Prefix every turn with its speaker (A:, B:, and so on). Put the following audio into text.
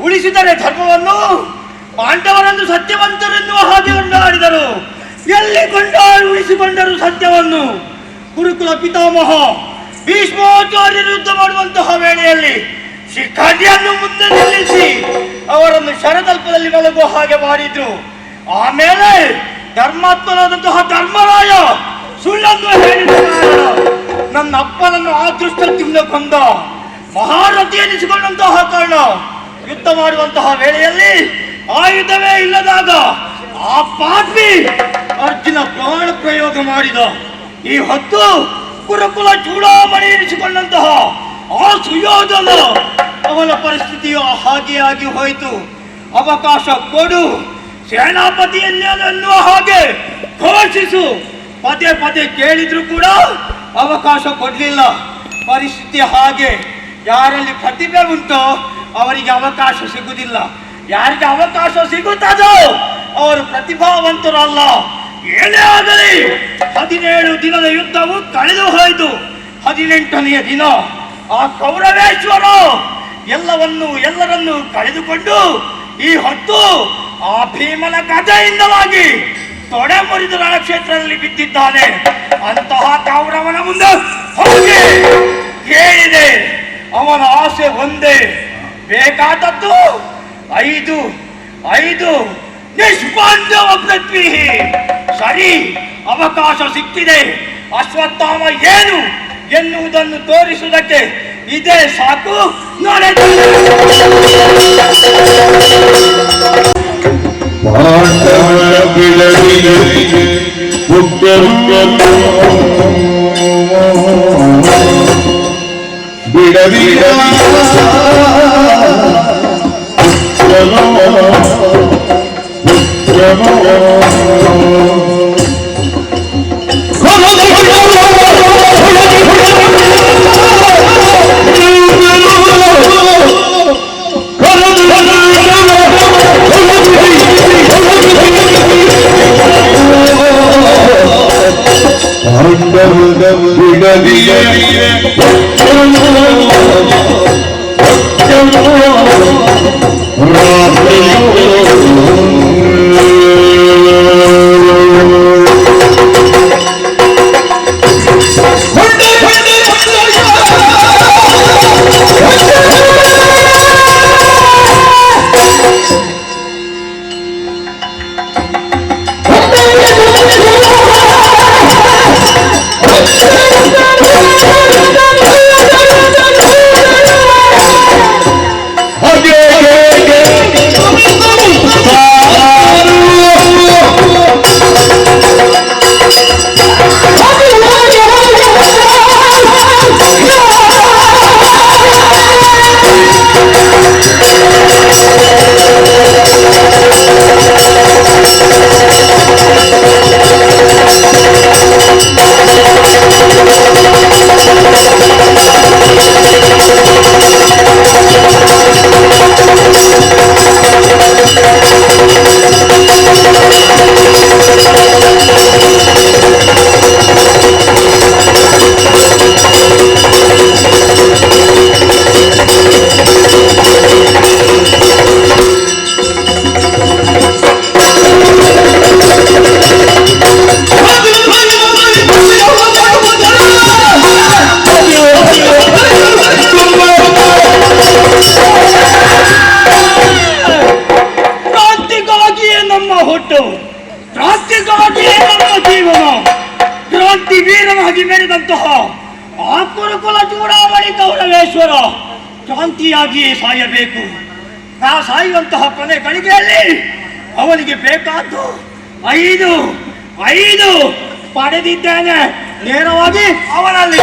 A: ಉಳಿಸಿದರೆ ಧರ್ಮವನ್ನು, ಪಾಂಡವರನ್ನು ಸತ್ಯವಂತರೆನ್ನುವ ಹಾಗೆ ಕೊಂಡಾಡಿದರು. ಎಲ್ಲಿ ಕೊಂಡಾಡಿ ಉಳಿಸಿಕೊಂಡರು ಸತ್ಯವನ್ನು? ಗುರುಕುಲ ಪಿತಾಮಹ ಭೀಷ್ಮಾಚಾರ್ಯರು ಯುದ್ಧ ಮಾಡುವಂತಹ ವೇಳೆಯಲ್ಲಿ ಶಿಖಾಂಡಿಯನ್ನು ಮುಂದೆ ನಿಲ್ಲಿಸಿ ಅವರನ್ನು ಶರತಲ್ಪದಲ್ಲಿ ಮಲಗುವ ಹಾಗೆ ಮಾಡಿದ್ರು. ಆಮೇಲೆ ಧರ್ಮಾತ್ಮನಾದಂತಹ ಧರ್ಮರಾಯ ಸುಳ್ಳನ್ನು ಹೇಳಿದ ಕಾರಣ ನನ್ನ ಅಪ್ಪನನ್ನು ಅದೃಷ್ಟದಿಂದ ಕೊಂದ. ಮಹಾರಥಿ ಎನಿಸಿಕೊಂಡಂತಹ ಕಾರಣ ಯುದ್ಧ ಮಾಡುವಂತಹ ವೇಳೆಯಲ್ಲಿ ಆಯುಧವೇ ಇಲ್ಲದಾಗ ಆ ಪಾಪಿ ಅರ್ಜುನ ಪ್ರಾಣ ಪ್ರಯೋಗ ಮಾಡಿದ. ಈ ಹೊತ್ತು ಗುರುಕುಲ ಚೂಡಾಮಣಿ ಎನಿಸಿಕೊಂಡಂತಹ ಆ ಸುಯೋಧನ ಅವನ ಪರಿಸ್ಥಿತಿಯು ಹಾಗೆ ಆಗಿ ಹೋಯಿತು. ಅವಕಾಶ ಕೊಡು, ಸೇನಾಪತಿ ಎನ್ನುವ ಹಾಗೆ ಘೋಷಿಸು ಪದೇ ಪದೇ ಕೇಳಿದ್ರು ಕೂಡ ಅವಕಾಶ ಕೊಡ್ಲಿಲ್ಲ. ಪರಿಸ್ಥಿತಿ ಹಾಗೆ. ಯಾರಲ್ಲಿ ಪ್ರತಿಭೆ ಉಂಟೋ ಅವರಿಗೆ ಅವಕಾಶ ಸಿಗುವುದಿಲ್ಲ. ಯಾರಿಗೆ ಅವಕಾಶ ಸಿಗುತ್ತದೋ ಅವರು ಪ್ರತಿಭಾವಂತರಲ್ಲ. ಏನೇ ಆಗಲಿ 17 ದಿನದ ಯುದ್ಧವು ಕಳೆದು ಹೋಯಿತು. 18ನೆಯ ದಿನ ಆ ಕೌರವೇಶ್ವರ ಎಲ್ಲರನ್ನೂ ಕಳೆದುಕೊಂಡು ಈ ಹೊತ್ತು ಆ ಭೀಮನ ಗದೆಯಿಂದವಾಗಿ ತೊಡೆ ಮುರಿದು ರಣಕ್ಷೇತ್ರದಲ್ಲಿ ಬಿದ್ದಿದ್ದಾನೆ. ಅಂತಹ ಕೌರವನ ಮುಂದೆ ಹೋಗಿ ಕೇಳಿದೆ. ಅವನ ಆಸೆ ಒಂದೇ, ಬೇಕಾದದ್ದು 5 ನಿಷ್ಪಾಂಡವ ಪೃಥ್ವಿ. ಸರಿ, ಅವಕಾಶ ಸಿಕ್ಕಿದೆ. ಅಶ್ವತ್ಥಾಮ ಏನು ಎನ್ನುವುದನ್ನು ತೋರಿಸುವುದಕ್ಕೆ ಇದೇ ಸಾಕು. ಅದೇ ನಮ್ಮ ಜೀವನ. ಕ್ರಾಂತಿ ವೀರನಾಗಿ ಮೆರೆದಂತಹ ಆ ಕುರುಕುಲ ಚೂಡಾಮಣಿ ಕೌರವೇಶ್ವರ ಕ್ರಾಂತಿಯಾಗಿಯೇ ಸಾಯಬೇಕು. ಆ ಸಾಯುವಂತಹ ಕೊನೆ ಗಳಿಗೆಯಲ್ಲಿ ಅವನಿಗೆ ಬೇಕಾದ್ದು 5 ಪಡೆದಿದ್ದೇನೆ. ನೇರವಾಗಿ ಅವನಲ್ಲಿ